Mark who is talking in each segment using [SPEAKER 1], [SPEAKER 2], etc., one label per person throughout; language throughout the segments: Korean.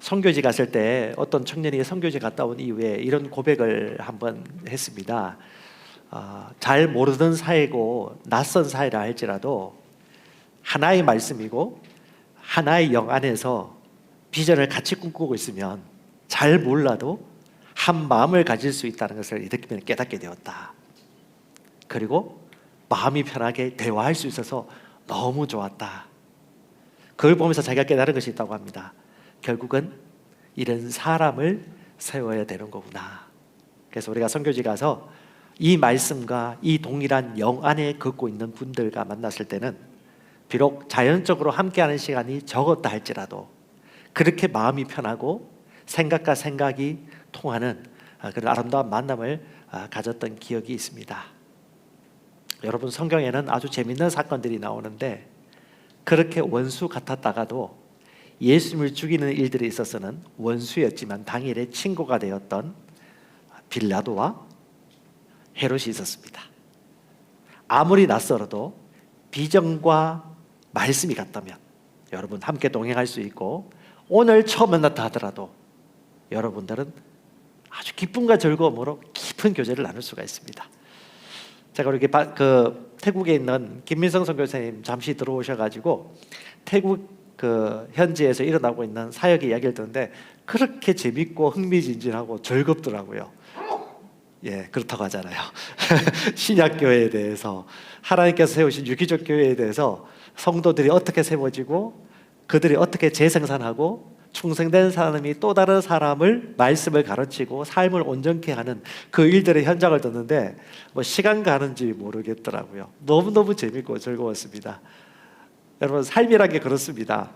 [SPEAKER 1] 선교지 갔을 때 어떤 청년이 선교지 갔다 온 이후에 이런 고백을 한번 했습니다. 잘 모르던 사회고 낯선 사회라 할지라도 하나의 말씀이고 하나의 영 안에서 비전을 같이 꿈꾸고 있으면 잘 몰라도 한 마음을 가질 수 있다는 것을 이렇게 깨닫게 되었다. 그리고 마음이 편하게 대화할 수 있어서 너무 좋았다. 그걸 보면서 자기가 깨달은 것이 있다고 합니다. 결국은 이런 사람을 세워야 되는 거구나. 그래서 우리가 선교지 가서 이 말씀과 이 동일한 영 안에 걷고 있는 분들과 만났을 때는 비록 자연적으로 함께하는 시간이 적었다 할지라도 그렇게 마음이 편하고 생각과 생각이 통하는 그런 아름다운 만남을 가졌던 기억이 있습니다. 여러분, 성경에는 아주 재밌는 사건들이 나오는데 그렇게 원수 같았다가도 예수님을 죽이는 일들에 있어서는 원수였지만 당일에 친구가 되었던 빌라도와 헤롯이 있었습니다. 아무리 낯설어도 비전과 말씀이 같다면 여러분 함께 동행할 수 있고 오늘 처음 만났다 하더라도 여러분들은 아주 기쁨과 즐거움으로 깊은 교제를 나눌 수가 있습니다. 제가 이렇게 태국에 있는 김민성 선교사님 잠시 들어오셔가지고 태국 현지에서 일어나고 있는 사역의 이야기를 듣는데 그렇게 재밌고 흥미진진하고 즐겁더라고요. 예, 그렇다고 하잖아요. 신약교회에 대해서 하나님께서 세우신 유기적 교회에 대해서 성도들이 어떻게 세워지고 그들이 어떻게 재생산하고 충성된 사람이 또 다른 사람을 말씀을 가르치고 삶을 온전케 하는 그 일들의 현장을 듣는데 시간 가는지 모르겠더라고요. 너무너무 재밌고 즐거웠습니다. 여러분, 삶이란 게 그렇습니다.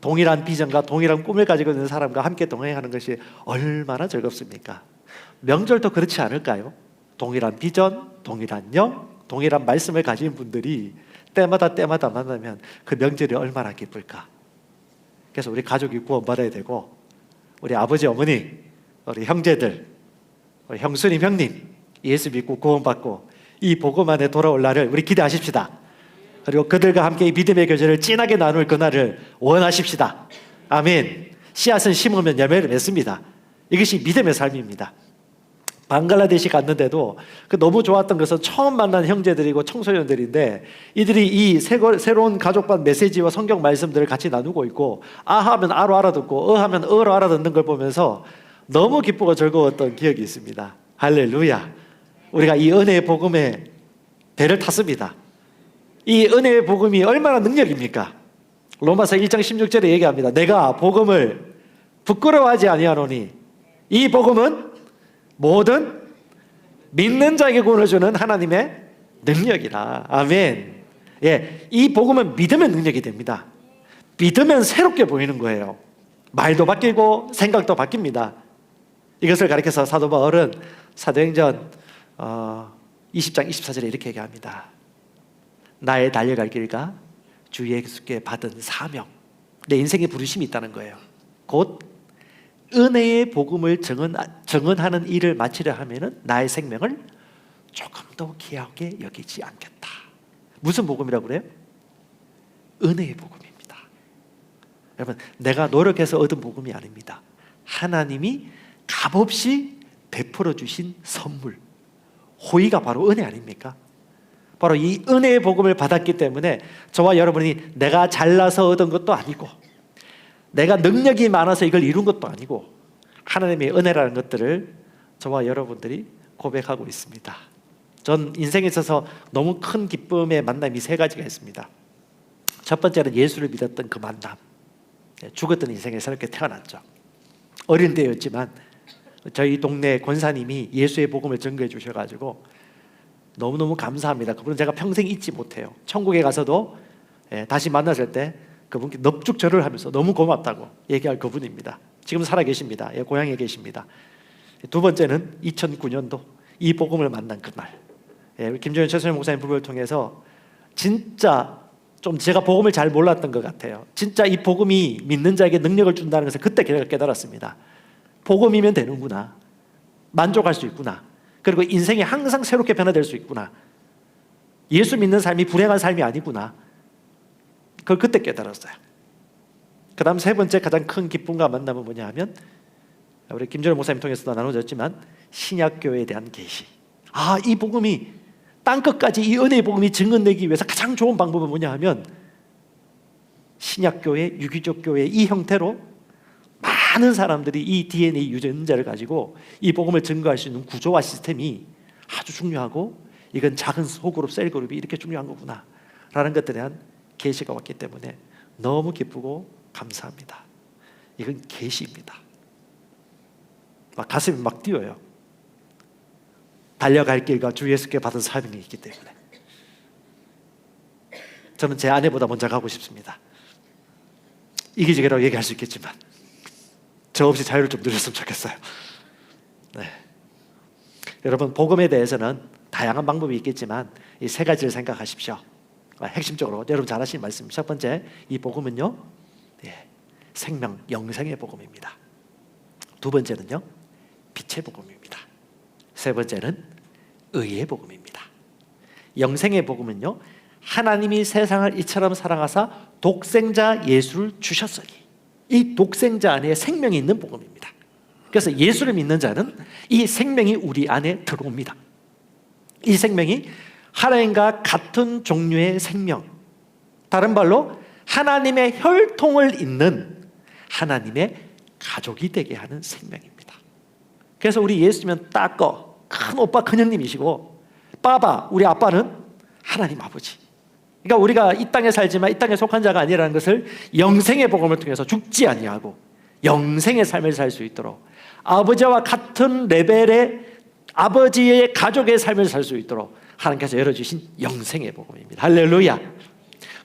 [SPEAKER 1] 동일한 비전과 동일한 꿈을 가지고 있는 사람과 함께 동행하는 것이 얼마나 즐겁습니까? 명절도 그렇지 않을까요? 동일한 비전, 동일한 영, 동일한 말씀을 가진 분들이 때마다 만나면 그 명절이 얼마나 기쁠까? 그래서 우리 가족이 구원받아야 되고 우리 아버지, 어머니, 우리 형제들, 우리 형수님, 형님 예수 믿고 구원받고 이 복음 안에 돌아올 날을 우리 기대하십시다. 그리고 그들과 함께 이 믿음의 교제를 진하게 나눌 그날을 원하십시다. 아멘. 씨앗은 심으면 열매를 맺습니다. 이것이 믿음의 삶입니다. 방글라데시 갔는데도 너무 좋았던 것은 처음 만난 형제들이고 청소년들인데 이들이 이 새로운 가족반 메시지와 성경 말씀들을 같이 나누고 있고 아 하면 아로 알아듣고 하면 어로 알아듣는 걸 보면서 너무 기쁘고 즐거웠던 기억이 있습니다. 할렐루야. 우리가 이 은혜의 복음에 배를 탔습니다. 이 은혜의 복음이 얼마나 능력입니까? 로마서 1장 16절에 얘기합니다. 내가 복음을 부끄러워하지 아니하노니 이 복음은 모든 믿는 자에게 구원을 주는 하나님의 능력이라. 아멘. 예, 이 복음은 믿으면 능력이 됩니다. 믿으면 새롭게 보이는 거예요. 말도 바뀌고 생각도 바뀝니다. 이것을 가리켜서 사도 바울은 사도행전 20장 24절에 이렇게 얘기합니다. 나의 달려갈 길과 주 예수께 받은 사명, 내 인생에 부르심이 있다는 거예요. 곧 은혜의 복음을 증언하는 일을 마치려 하면은 나의 생명을 조금 더 귀하게 여기지 않겠다. 무슨 복음이라고 그래요? 은혜의 복음입니다. 여러분, 내가 노력해서 얻은 복음이 아닙니다. 하나님이 값없이 베풀어 주신 선물, 호의가 바로 은혜 아닙니까? 바로 이 은혜의 복음을 받았기 때문에 저와 여러분이 내가 잘나서 얻은 것도 아니고 내가 능력이 많아서 이걸 이룬 것도 아니고 하나님의 은혜라는 것들을 저와 여러분들이 고백하고 있습니다. 전 인생에 있어서 너무 큰 기쁨의 만남이 세 가지가 있습니다. 첫 번째는 예수를 믿었던 그 만남. 죽었던 인생에 새롭게 태어났죠. 어린 때였지만 저희 동네 권사님이 예수의 복음을 전거해 주셔가지고 너무너무 감사합니다. 그분은 제가 평생 잊지 못해요. 천국에 가서도 다시 만났을 때 그분께 넙죽절을 하면서 너무 고맙다고 얘기할 그분입니다. 지금 살아계십니다. 고향에 계십니다. 두 번째는 2009년도 이 복음을 만난 그날, 김종현 최선희 목사님 부부를 통해서 진짜 좀 제가 복음을 잘 몰랐던 것 같아요. 진짜 이 복음이 믿는 자에게 능력을 준다는 것을 그때 깨달았습니다. 복음이면 되는구나. 만족할 수 있구나. 그리고 인생이 항상 새롭게 변화될 수 있구나. 예수 믿는 삶이 불행한 삶이 아니구나. 그걸 그때 깨달았어요. 그 다음 세 번째 가장 큰 기쁨과 만남은 뭐냐 하면 우리 김준호 목사님 통해서도 나눠졌지만 신약교회에 대한 계시. 이 복음이 땅끝까지 이 은혜의 복음이 증언되기 위해서 가장 좋은 방법은 뭐냐 하면 신약교회, 유기적 교회 이 형태로 많은 사람들이 이 DNA 유전자를 가지고 이 복음을 증거할 수 있는 구조와 시스템이 아주 중요하고 이건 작은 소그룹, 셀그룹이 이렇게 중요한 거구나 라는 것들에 대한 계시가 왔기 때문에 너무 기쁘고 감사합니다. 이건 계시입니다. 가슴이 막 뛰어요. 달려갈 길과 주 예수께 받은 사명이 있기 때문에 저는 제 아내보다 먼저 가고 싶습니다. 이기적이라고 얘기할 수 있겠지만 저 없이 자유를 좀 누렸으면 좋겠어요. 네. 여러분, 복음에 대해서는 다양한 방법이 있겠지만 이 세 가지를 생각하십시오. 핵심적으로 여러분 잘 아시는 말씀. 첫 번째, 이 복음은요, 생명, 영생의 복음입니다. 두 번째는요, 빛의 복음입니다. 세 번째는 의의 복음입니다. 영생의 복음은요, 하나님이 세상을 이처럼 사랑하사 독생자 예수를 주셨으니 이 독생자 안에 생명이 있는 복음입니다. 그래서 예수를 믿는 자는 이 생명이 우리 안에 들어옵니다. 이 생명이 하나님과 같은 종류의 생명, 다른 말로 하나님의 혈통을 잇는 하나님의 가족이 되게 하는 생명입니다. 그래서 우리 예수님은 따꺼 큰 오빠 큰형님이시고 빠바 우리 아빠는 하나님 아버지. 그러니까 우리가 이 땅에 살지만 이 땅에 속한 자가 아니라는 것을 영생의 복음을 통해서 죽지 아니하고 영생의 삶을 살 수 있도록 아버지와 같은 레벨의 아버지의 가족의 삶을 살 수 있도록 하나님께서 열어주신 영생의 복음입니다. 할렐루야.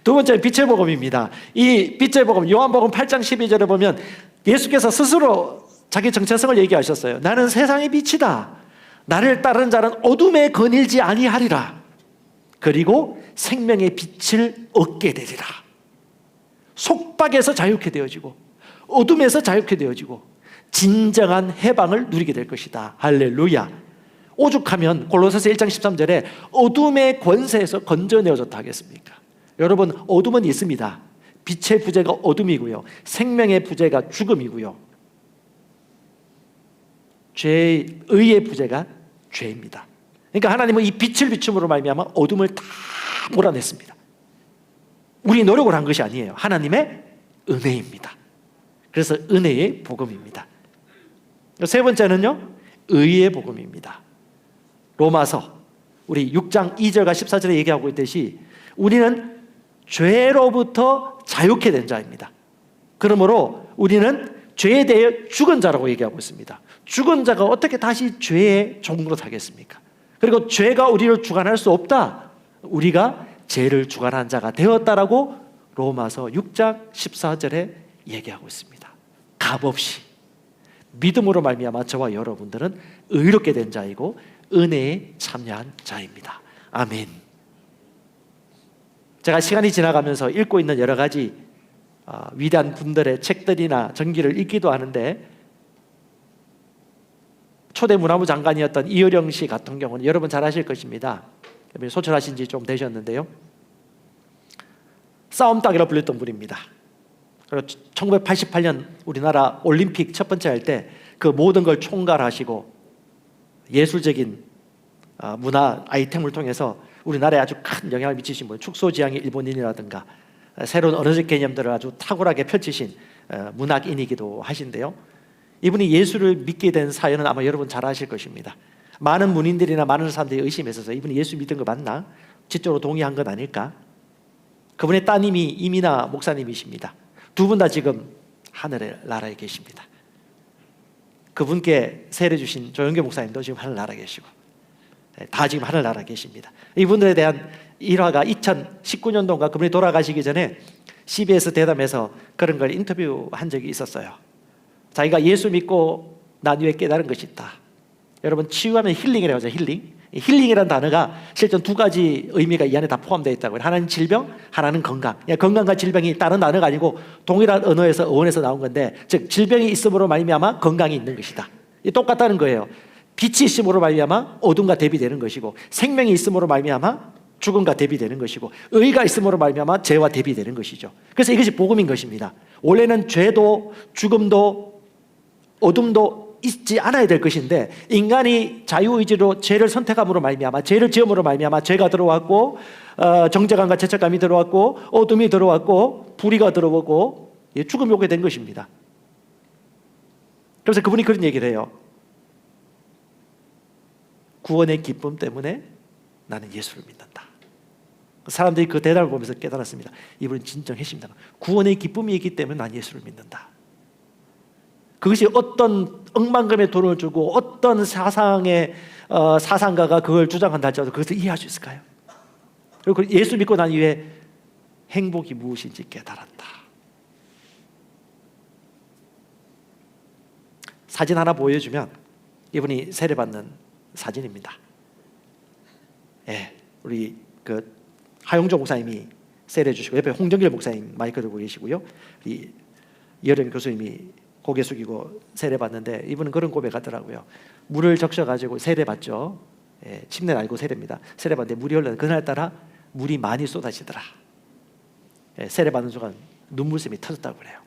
[SPEAKER 1] 두 번째는 빛의 복음입니다. 이 빛의 복음, 요한복음 8장 12절에 보면 예수께서 스스로 자기 정체성을 얘기하셨어요. 나는 세상의 빛이다. 나를 따르는 자는 어둠에 거닐지 아니하리라. 그리고 생명의 빛을 얻게 되리라. 속박에서 자유케 되어지고 어둠에서 자유케 되어지고 진정한 해방을 누리게 될 것이다. 할렐루야. 오죽하면 골로새서 1장 13절에 어둠의 권세에서 건져내어졌다 하겠습니까? 여러분, 어둠은 있습니다. 빛의 부재가 어둠이고요, 생명의 부재가 죽음이고요, 의의 부재가 죄입니다. 그러니까 하나님은 이 빛을 비춤으로 말미암아 어둠을 다 몰아냈습니다. 우리 노력을 한 것이 아니에요. 하나님의 은혜입니다. 그래서 은혜의 복음입니다. 세 번째는요, 의의 복음입니다. 로마서 우리 6장 2절과 14절에 얘기하고 있듯이 우리는 죄로부터 자유케 된 자입니다. 그러므로 우리는 죄에 대해 죽은 자라고 얘기하고 있습니다. 죽은 자가 어떻게 다시 죄의 종으로 살겠습니까? 그리고 죄가 우리를 주관할 수 없다. 우리가 죄를 주관한 자가 되었다라고 로마서 6장 14절에 얘기하고 있습니다. 값없이 믿음으로 말미암아 저와 여러분들은 의롭게 된 자이고 은혜에 참여한 자입니다. 아멘. 제가 시간이 지나가면서 읽고 있는 여러 가지 위대한 분들의 책들이나 전기를 읽기도 하는데 초대 문화부 장관이었던 이효령 씨 같은 경우는 여러분 잘 아실 것입니다. 소철하신 지 좀 되셨는데요, 싸움닭이라고 불렸던 분입니다. 그리고 1988년 우리나라 올림픽 첫 번째 할 때 그 모든 걸 총괄하시고 예술적인 문화 아이템을 통해서 우리나라에 아주 큰 영향을 미치신 분, 축소지향의 일본인이라든가 새로운 언어적 개념들을 아주 탁월하게 펼치신 문학인이기도 하신데요, 이분이 예수를 믿게 된 사연은 아마 여러분 잘 아실 것입니다. 많은 문인들이나 많은 사람들이 의심했어서 이분이 예수 믿은 거 맞나? 지적으로 동의한 건 아닐까? 그분의 따님이 이민아 목사님이십니다. 두 분 다 지금 하늘의 나라에 계십니다. 그분께 세례 주신 조영교 목사님도 지금 하늘나라에 계시고 다 지금 하늘나라에 계십니다. 이분들에 대한 일화가 2019년도인가 그분이 돌아가시기 전에 CBS 대담에서 그런 걸 인터뷰한 적이 있었어요. 자기가 예수 믿고 난 후에 깨달은 것이 있다. 여러분, 치유하면 힐링이라고 하죠. 힐링이라는 단어가 실전 두 가지 의미가 이 안에 다 포함되어 있다고요. 하나는 질병, 하나는 건강. 건강과 질병이 다른 단어가 아니고 동일한 언어에서 어원에서 나온 건데, 즉 질병이 있음으로 말미암아 건강이 있는 것이다. 똑같다는 거예요. 빛이 있음으로 말미암아 어둠과 대비되는 것이고, 생명이 있음으로 말미암아 죽음과 대비되는 것이고, 의가 있음으로 말미암아 죄와 대비되는 것이죠. 그래서 이것이 복음인 것입니다. 원래는 죄도 죽음도 어둠도 있지 않아야 될 것인데 인간이 자유의지로 죄를 선택함으로 말미암아 죄를 지음으로 말미암아 죄가 들어왔고 정죄감과 죄책감이 들어왔고 어둠이 들어왔고 불의가 들어오고 죽음이 오게 된 것입니다. 그래서 그분이 그런 얘기를 해요. 구원의 기쁨 때문에 나는 예수를 믿는다. 사람들이 그 대답을 보면서 깨달았습니다. 이분은 진정했습니다. 구원의 기쁨이 있기 때문에 난 예수를 믿는다. 그것이 어떤 억만금의 돈을 주고 어떤 사상의 사상가가 그걸 주장한다 할지라도 그것을 이해할 수 있을까요? 그리고 예수 믿고 난 이후에 행복이 무엇인지 깨달았다. 사진 하나 보여주면 이분이 세례받는 사진입니다. 예, 우리 그 하용조 목사님이 세례 주시고 옆에 홍정길 목사님 마이크 들고 계시고요. 이 이어령 교수님이 고개 숙이고 세례 받는데 이분은 그런 고백하더라고요. 물을 적셔가지고 세례 받죠. 예, 침례 알고 세례입니다. 세례 받는데 물이 흘러 그날따라 물이 많이 쏟아지더라. 예, 세례 받는 순간 눈물샘이 터졌다고 그래요.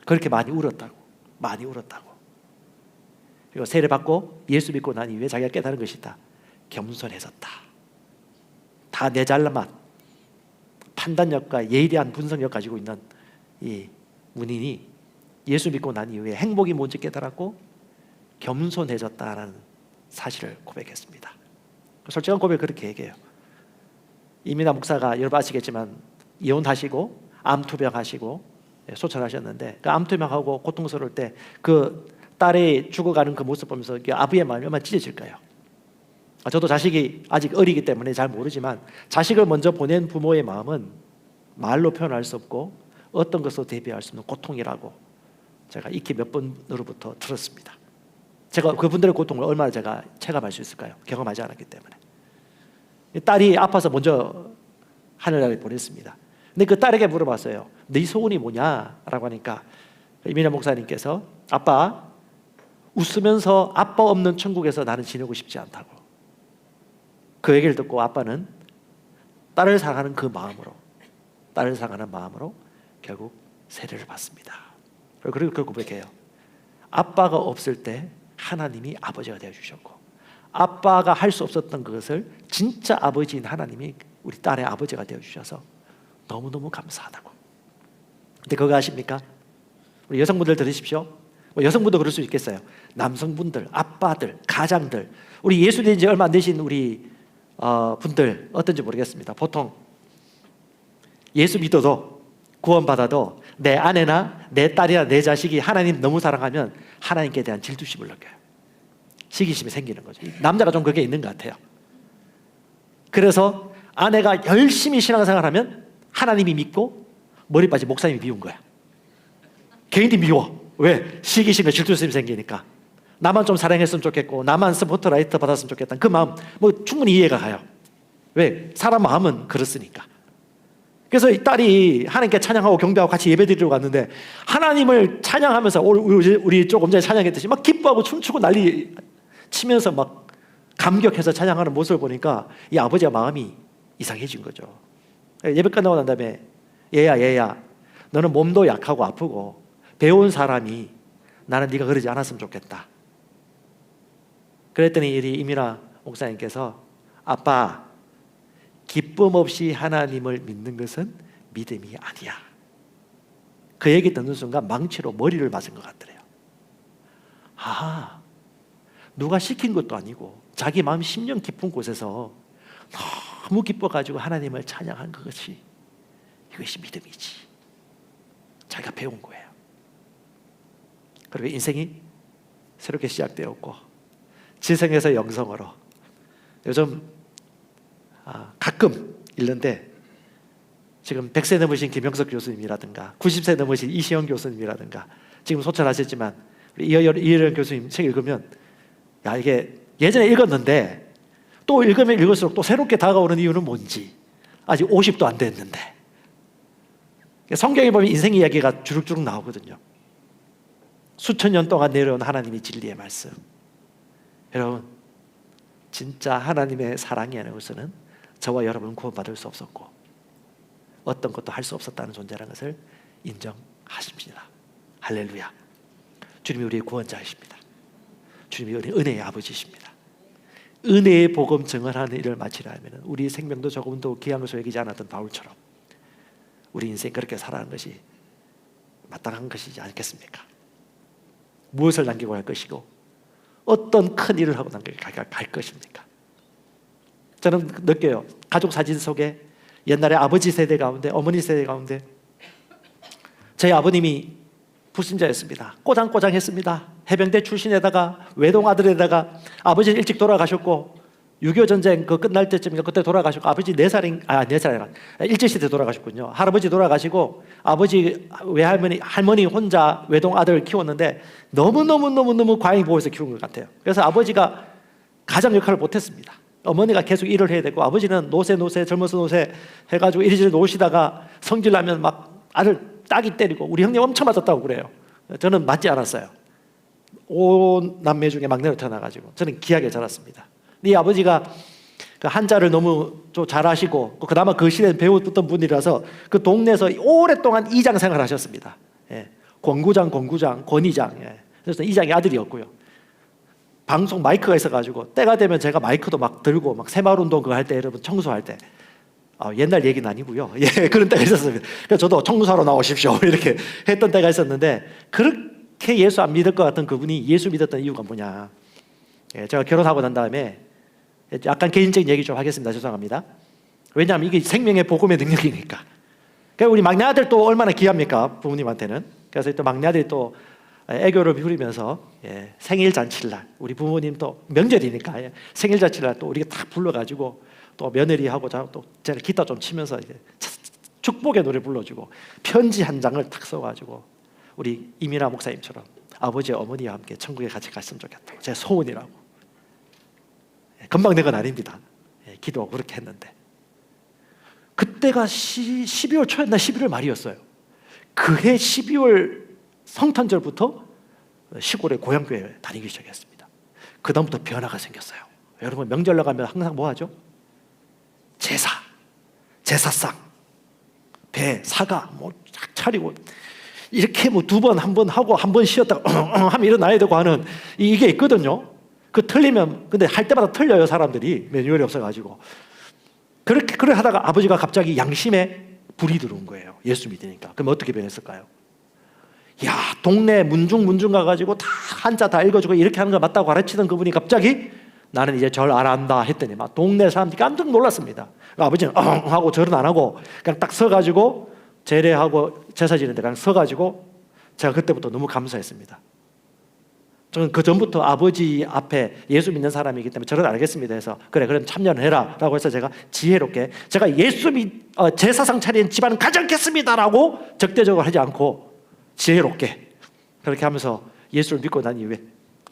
[SPEAKER 1] 그렇게 많이 울었다고. 그리고 세례 받고 예수 믿고 난 이후에 자기가 깨달은 것이다. 겸손해졌다. 다 내 잘난 판단력과 예리한 분석력 가지고 있는 이 문인이 예수 믿고 난 이후에 행복이 뭔지 깨달았고 겸손해졌다는 사실을 고백했습니다. 솔직한 고백 그렇게 얘기해요. 이민아 목사가 여러분 아시겠지만 이혼하시고 암투병하시고 소천하셨는데 그 암투병하고 고통스러울 때 그 딸이 죽어가는 그 모습 보면서 아버지의 마음이 얼마나 찢어질까요? 저도 자식이 아직 어리기 때문에 잘 모르지만 자식을 먼저 보낸 부모의 마음은 말로 표현할 수 없고 어떤 것으로 대비할 수 없는 고통이라고 제가 익히 몇 번으로부터 들었습니다. 제가 그분들의 고통을 얼마나 제가 체감할 수 있을까요? 경험하지 않았기 때문에. 딸이 아파서 먼저 하늘나라에 보냈습니다. 근데 그 딸에게 물어봤어요. 네 소원이 뭐냐라고 하니까 이민아 목사님께서 아빠 웃으면서 아빠 없는 천국에서 나는 지내고 싶지 않다고. 그 얘기를 듣고 아빠는 딸을 사랑하는 그 마음으로 결국 세례를 받습니다. 그리고 그걸 고백해요. 아빠가 없을 때 하나님이 아버지가 되어주셨고 아빠가 할 수 없었던 그것을 진짜 아버지인 하나님이 우리 딸의 아버지가 되어주셔서 너무너무 감사하다고. 근데 그거 아십니까? 우리 여성분들 들으십시오. 여성분도 그럴 수 있겠어요. 남성분들, 아빠들, 가장들, 우리 예수 된 지 얼마 안 되신 우리 분들 어떤지 모르겠습니다. 보통 예수 믿어도 구원받아도 내 아내나 내 딸이나 내 자식이 하나님 너무 사랑하면 하나님께 대한 질투심을 느껴요. 시기심이 생기는 거죠. 남자가 좀 그게 있는 것 같아요. 그래서 아내가 열심히 신앙생활하면 하나님이 믿고 머리빠지 목사님이 미운 거야. 개인이 미워. 왜? 시기심과 질투심이 생기니까. 나만 좀 사랑했으면 좋겠고 나만 스포트라이트 받았으면 좋겠다는 그 마음 충분히 이해가 가요. 왜? 사람 마음은 그렇으니까. 그래서 이 딸이 하나님께 찬양하고 경배하고 같이 예배드리러 갔는데 하나님을 찬양하면서 우리 조금 전에 찬양했듯이 막 기뻐하고 춤추고 난리 치면서 막 감격해서 찬양하는 모습을 보니까 이 아버지의 마음이 이상해진 거죠. 예배 끝나고 난 다음에 얘야 너는 몸도 약하고 아프고 배운 사람이 나는 네가 그러지 않았으면 좋겠다. 그랬더니 우리 이민아 목사님께서 아빠 기쁨 없이 하나님을 믿는 것은 믿음이 아니야. 그 얘기 듣는 순간 망치로 머리를 맞은 것 같더래요. 누가 시킨 것도 아니고 자기 마음 심령 깊은 곳에서 너무 기뻐가지고 하나님을 찬양한 이것이 믿음이지. 자기가 배운 거예요. 그리고 인생이 새롭게 시작되었고 지성에서 영성으로 요즘 가끔 읽는데 지금 100세 넘으신 김영석 교수님이라든가 90세 넘으신 이시영 교수님이라든가 지금 소천하셨지만 이어령 교수님 책 읽으면 이게 예전에 읽었는데 또 읽으면 읽을수록 또 새롭게 다가오는 이유는 뭔지 아직 50도 안 됐는데 성경에 보면 인생 이야기가 주룩주룩 나오거든요. 수천 년 동안 내려온 하나님의 진리의 말씀. 여러분 진짜 하나님의 사랑이 아니고서는 저와 여러분은 구원받을 수 없었고 어떤 것도 할 수 없었다는 존재라는 것을 인정합니다. 하십니다. 할렐루야. 주님이 우리의 구원자이십니다. 주님이 우리 은혜의 아버지십니다. 은혜의 복음 증언하는 일을 마치려 하면 우리 생명도 조금도 귀한 것을 여기지 않았던 바울처럼 우리 인생 그렇게 살아가는 것이 마땅한 것이지 않겠습니까? 무엇을 남기고 갈 것이고 어떤 큰 일을 하고 갈 것입니까? 저는 느껴요. 가족 사진 속에 옛날에 아버지 세대 가운데, 어머니 세대 가운데 저희 아버님이 불신자였습니다. 꼬장꼬장했습니다. 해병대 출신에다가 외동아들에다가 아버지는 일찍 돌아가셨고 6.25 전쟁 그 끝날 때쯤인가 그때 돌아가셨고 아버지 4살이나 일제시대 돌아가셨군요. 할아버지 돌아가시고 아버지 할머니 혼자 외동아들을 키웠는데 너무 과잉 보호해서 키운 것 같아요. 그래서 아버지가 가장 역할을 못했습니다. 어머니가 계속 일을 해야 되고 아버지는 노세 젊어서 노세 해가지고 이리저리 노시다가 성질 나면 막 아들 따기 때리고 우리 형님 엄청 맞았다고 그래요. 저는 맞지 않았어요. 5남매 중에 막내로 태어나가지고 저는 귀하게 자랐습니다. 이 아버지가 그 한자를 너무 좀 잘하시고 그나마 그 시대에 배웠던 분이라서 그 동네에서 오랫동안 이장 생활하셨습니다. 예. 권구장, 권이장. 예. 그래서 이장이 아들이었고요. 방송 마이크가 있어가지고 때가 되면 제가 마이크도 막 들고 막 새마을운동 그거 할 때 여러분 청소할 때 옛날 얘기는 아니고요. 예, 그런 때가 있었습니다. 그래서 저도 청소하러 나오십시오 이렇게 했던 때가 있었는데 그렇게 예수 안 믿을 것 같은 그분이 예수 믿었던 이유가 뭐냐? 예, 제가 결혼하고 난 다음에 약간 개인적인 얘기 좀 하겠습니다. 죄송합니다. 왜냐하면 이게 생명의 복음의 능력이니까. 그러니까 우리 막내 아들 또 얼마나 귀합니까? 부모님한테는. 그래서 또 막내 아들이 또 애교를 부리면서 생일 잔치날 우리 부모님 또 명절이니까 생일 잔치날 또 우리가 딱 불러가지고 또 며느리하고 또 제가 기타 좀 치면서 이제 축복의 노래 불러주고 편지 한 장을 탁 써가지고 우리 이민아 목사님처럼 아버지 어머니와 함께 천국에 같이 갔으면 좋겠다고 제 소원이라고. 금방 된 건 아닙니다. 기도하고 그렇게 했는데 그때가 12월 초였나 11월 말이었어요. 그해 12월 성탄절부터 시골의 고향교회에 다니기 시작했습니다. 그 다음부터 변화가 생겼어요. 여러분 명절 나가면 항상 뭐 하죠? 제사상, 배, 사과 뭐 차리고 이렇게 뭐 2번, 1번 하고 1번 쉬었다가 하면 일어나야 되고 하는 이게 있거든요. 그 틀리면 근데 할 때마다 틀려요. 사람들이 매뉴얼이 없어가지고 그렇게 하다가 아버지가 갑자기 양심에 불이 들어온 거예요. 예수 믿으니까. 그럼 어떻게 변했을까요? 야, 동네 문중 가가지고 다 한자 다 읽어주고 이렇게 하는 거 맞다고 가르치던 그분이 갑자기 나는 이제 절 알아한다 했더니 막 동네 사람들이 깜짝 놀랐습니다. 아버지는 하고 절은 안 하고 그냥 딱 서가지고 제례하고 제사 지는데 그냥 서가지고 제가 그때부터 너무 감사했습니다. 저는 그 전부터 아버지 앞에 예수 믿는 사람이기 때문에 저를 알겠습니다 해서 그럼 참여를 해라 라고 해서 제가 지혜롭게 제가 제사상 차린 집안은 가지 않겠습니다라고 적대적으로 하지 않고 지혜롭게 그렇게 하면서 예수를 믿고 난 이후에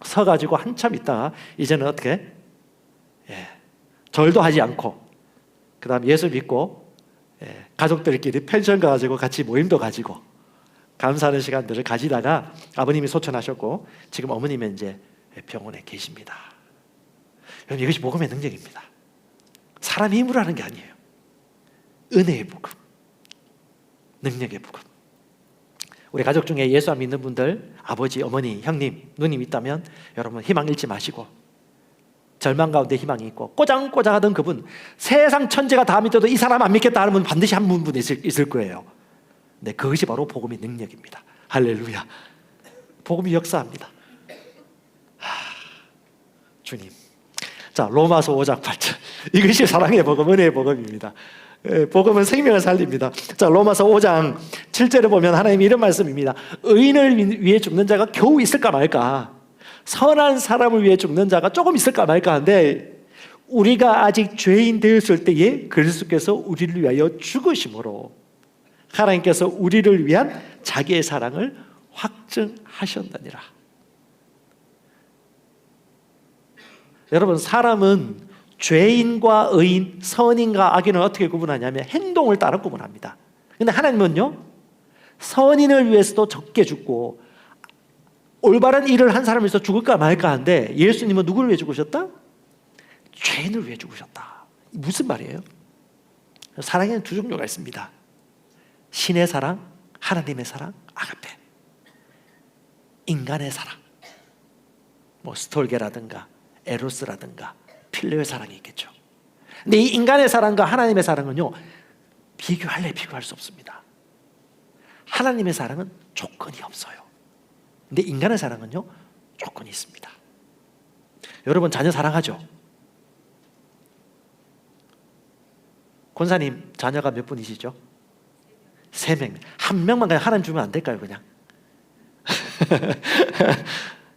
[SPEAKER 1] 서가지고 한참 있다가 이제는 어떻게 절도 하지 않고 그 다음 예수 믿고 가족들끼리 펜션 가가지고 같이 모임도 가지고 감사하는 시간들을 가지다가 아버님이 소천하셨고 지금 어머님은 이제 병원에 계십니다. 여러분 이것이 복음의 능력입니다. 사람이 힘으로 하는 게 아니에요. 은혜의 복음, 능력의 복음. 우리 가족 중에 예수 안 믿는 분들 아버지, 어머니, 형님, 누님 있다면 여러분 희망 잃지 마시고 절망 가운데 희망이 있고 꼬장꼬장하던 그분 세상 천재가 다 믿어도 이 사람 안 믿겠다 하는 분 반드시 한 분 있을 거예요. 네, 그것이 바로 복음의 능력입니다. 할렐루야. 복음이 역사합니다. 주님. 자, 로마서 5장 8절. 이것이 사랑의 복음, 은혜의 복음입니다. 복음은 생명을 살립니다. 자, 로마서 5장 7절에 보면 하나님이 이런 말씀입니다. 의인을 위해 죽는 자가 겨우 있을까 말까. 선한 사람을 위해 죽는 자가 조금 있을까 말까 한데 우리가 아직 죄인 되었을 때에 그리스도께서 우리를 위하여 죽으심으로 하나님께서 우리를 위한 자기의 사랑을 확증하셨느니라. 여러분 사람은 죄인과 의인, 선인과 악인을 어떻게 구분하냐면 행동을 따라 구분합니다. 근데 하나님은요 선인을 위해서도 적게 죽고 올바른 일을 한 사람을 위해서 죽을까 말까 한데 예수님은 누구를 위해 죽으셨다? 죄인을 위해 죽으셨다. 무슨 말이에요? 사랑에는 두 종류가 있습니다. 신의 사랑, 하나님의 사랑, 아가페. 인간의 사랑. 뭐 스톨게라든가 에로스라든가 필레오의 사랑이 있겠죠. 근데 이 인간의 사랑과 하나님의 사랑은요, 비교할 수 없습니다. 하나님의 사랑은 조건이 없어요. 근데 인간의 사랑은요, 조건이 있습니다. 여러분 자녀 사랑하죠? 권사님 자녀가 몇 분이시죠? 3명. 한 명만 그냥 하나님 주면 안 될까요? 그냥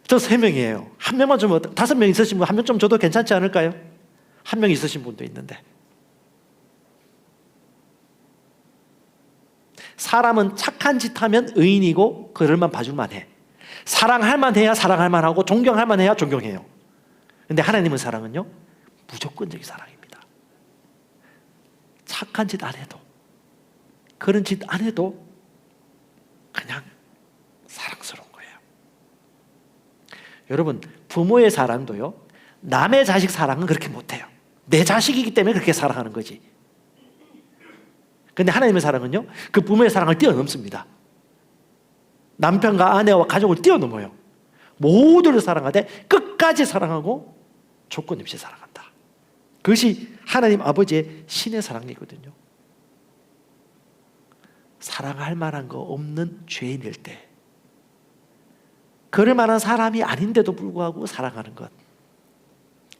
[SPEAKER 1] 저 3명이에요. 한 명만 주면 5명 있으신 분 한 명 좀 줘도 괜찮지 않을까요? 한 명 있으신 분도 있는데. 사람은 착한 짓 하면 의인이고 그럴만 봐줄만 해. 사랑할 만해야 사랑할 만하고 존경할 만해야 존경해요. 근데 하나님의 사랑은요, 무조건적인 사랑입니다. 착한 짓 안 해도, 그런 짓 안 해도 그냥 사랑스러운 거예요. 여러분, 부모의 사랑도요, 남의 자식 사랑은 그렇게 못해요. 내 자식이기 때문에 그렇게 사랑하는 거지. 근데 하나님의 사랑은요, 그 부모의 사랑을 뛰어넘습니다. 남편과 아내와 가족을 뛰어넘어요. 모두를 사랑하되 끝까지 사랑하고 조건 없이 사랑한다. 그것이 하나님 아버지의 신의 사랑이거든요. 사랑할 만한 거 없는 죄인일 때, 그럴 만한 사람이 아닌데도 불구하고 사랑하는 것,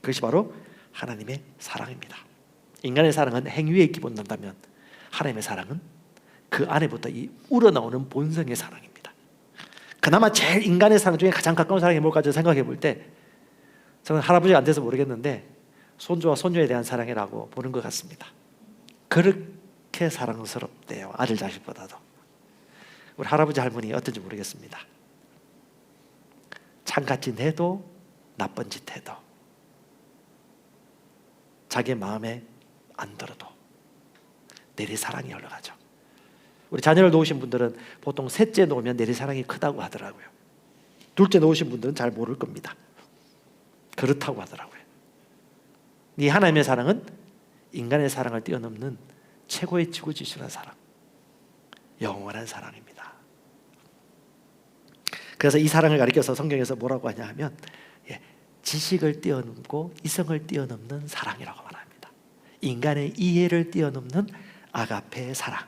[SPEAKER 1] 그것이 바로 하나님의 사랑입니다. 인간의 사랑은 행위에 기본한다면 하나님의 사랑은 그 안에부터 이 우러나오는 본성의 사랑입니다. 그나마 제일 인간의 사랑 중에 가장 가까운 사랑이 뭘까 생각해 볼 때, 저는 할아버지가 안 돼서 모르겠는데 손주와 손녀에 대한 사랑이라고 보는 것 같습니다. 그렇게 사랑스럽대요. 아들 자식보다도. 우리 할아버지 할머니 어떤지 모르겠습니다. 창같이 내도 나쁜 짓 해도 자기 마음에 안 들어도 내리사랑이 흘러가죠. 우리 자녀를 놓으신 분들은 보통 셋째 놓으면 내리사랑이 크다고 하더라고요. 둘째 놓으신 분들은 잘 모를 겁니다. 그렇다고 하더라고요. 이 하나님의 사랑은 인간의 사랑을 뛰어넘는 최고의 지구지순한 사랑, 영원한 사랑입니다. 그래서 이 사랑을 가리켜서 성경에서 뭐라고 하냐 하면, 지식을 뛰어넘고 이성을 뛰어넘는 사랑이라고 말합니다. 인간의 이해를 뛰어넘는 아가페의 사랑.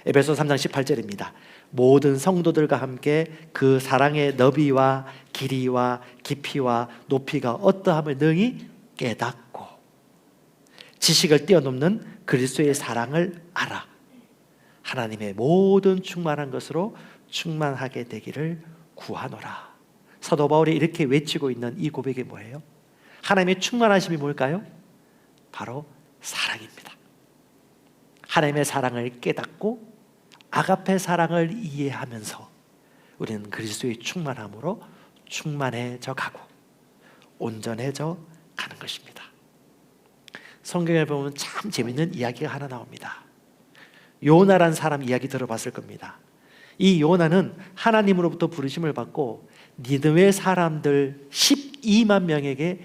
[SPEAKER 1] 에베소 3장 18절입니다. 모든 성도들과 함께 그 사랑의 너비와 길이와 깊이와 높이가 어떠함을 능히 깨닫고 지식을 뛰어넘는 그리스도의 사랑을 알아 하나님의 모든 충만한 것으로 충만하게 되기를 구하노라. 사도 바울이 이렇게 외치고 있는 이 고백이 뭐예요? 하나님의 충만하심이 뭘까요? 바로 사랑입니다. 하나님의 사랑을 깨닫고 아가페 사랑을 이해하면서 우리는 그리스도의 충만함으로 충만해져 가고 온전해져 가는 것입니다. 성경에 보면 참 재밌는 이야기가 하나 나옵니다. 요나란 사람 이야기 들어봤을 겁니다. 이 요나는 하나님으로부터 부르심을 받고 니느웨 사람들 12만 명에게